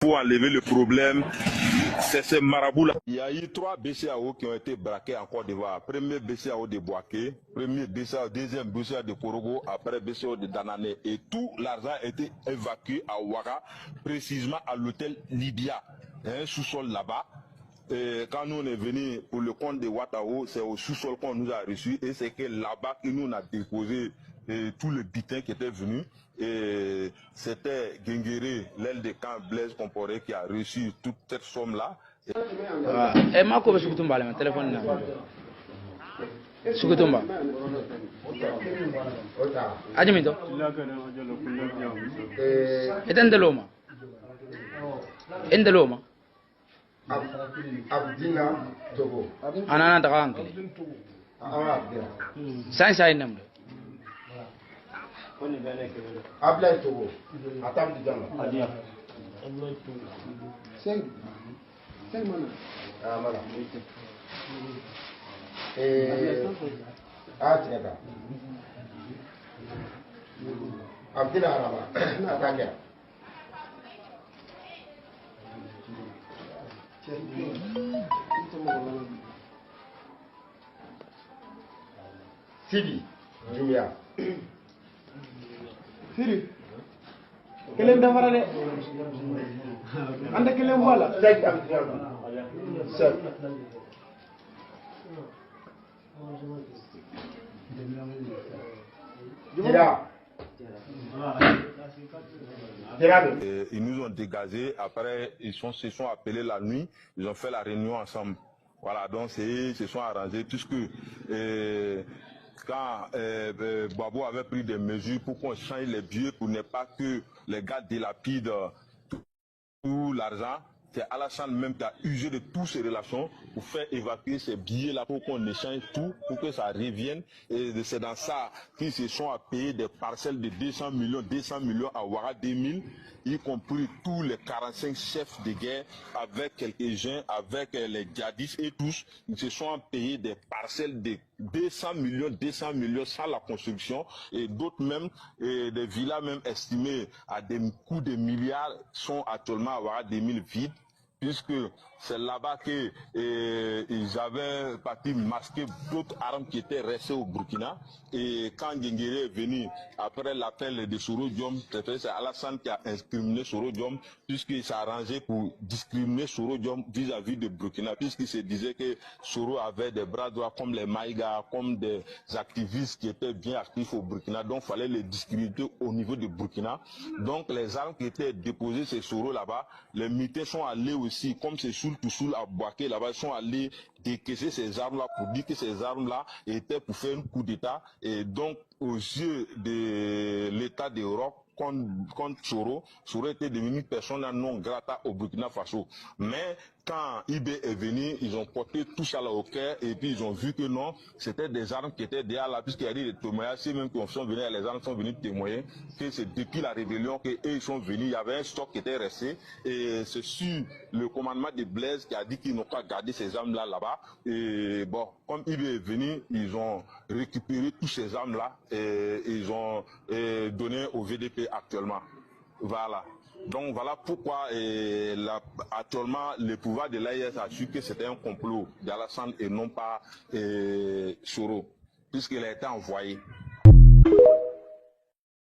Pour enlever le problème, c'est ces marabouts-là. Il y a eu 3 BCAO qui ont été braqués en Côte d'Ivoire. Premier BCAO de Boaké, premier BCAO, deuxième BCAO de Korogo, après BCAO de Danané. Et tout l'argent a été évacué à Ouaga, précisément à l'hôtel Libya. Il y a un sous-sol là-bas. Et quand nous on est venus pour le compte de Ouattao, c'est au sous-sol qu'on nous a reçus. Et c'est que là-bas que nous on a déposé tout le butin qui était venu. Et c'était Guinguéré, l'aile de camp Blaise Compaoré qui a reçu toute cette somme-là. Et moi, je suis le téléphone. Sukutumba. Ajimito. Endeloma. Endeloma. Abdina Togo. Anana Taranke. Sai namdo. Ablaye Togo. Atam di Jama. Adia. Cinq mana. Ah mana. Tiada. Abdina Araba. Atanga. Sidi Jumia. Siri. Kelem dafara de. Anda kelem wala. Seul. Ils nous ont dégagés, après ils se sont appelés la nuit, ils ont fait la réunion ensemble. Voilà, donc ils se sont arrangés, puisque quand Babo avait pris des mesures pour qu'on change les billets pour ne pas que les gars dilapident tout l'argent, c'est Alassane même qui a usé de toutes ses relations pour faire évacuer ces billets-là pour qu'on échange tout, pour que ça revienne. Et c'est dans ça qu'ils se sont à payer des parcelles de 200 millions à Ouaga 2000, y compris tous les 45 chefs de guerre, avec quelques-uns, avec les djihadistes et tous. Ils se sont payés des parcelles de 200 millions sans la construction, et d'autres même, des villas même estimées à des coûts de milliards sont actuellement à Ouaga 2000 vides, puisque c'est là-bas qu'ils avaient parti masquer d'autres armes qui étaient restées au Burkina. Et quand Guinguéré est venu, après l'appel de Soro Diom, c'est Alassane qui a incriminé Soro Diom, puisqu'il s'est arrangé pour discriminer Soro Diom vis-à-vis de Burkina, puisqu'il se disait que Soro avait des bras droits comme les Maïga, comme des activistes qui étaient bien actifs au Burkina, donc il fallait les discriminer au niveau de Burkina. Donc les armes qui étaient déposées chez Soro là-bas, les militaires sont allés aussi, comme c'est Soul Toussoul à Boaké là-bas, ils sont allés décaisser ces armes-là pour dire que ces armes-là étaient pour faire un coup d'État. Et donc, aux yeux de l'État d'Europe, contre Soro était devenu persona non grata au Burkina Faso. Mais quand IB est venu, ils ont porté tout ça là au cœur, et puis ils ont vu que non, c'était des armes qui étaient déjà là, puisqu'il y a des témoignages, c'est même qu'ils sont venus, les armes sont venus témoigner que c'est depuis la rébellion qu'eux ils sont venus, il y avait un stock qui était resté, et c'est sur le commandement de Blaise qui a dit qu'ils n'ont pas gardé ces armes là-bas. Et bon, comme IB est venu, ils ont récupéré toutes ces armes là, et ils ont donné au VDP actuellement. Voilà. Donc voilà pourquoi actuellement le pouvoir de l'AIS a su que c'était un complot d'Alassane et non pas Soro, puisqu'il a été envoyé.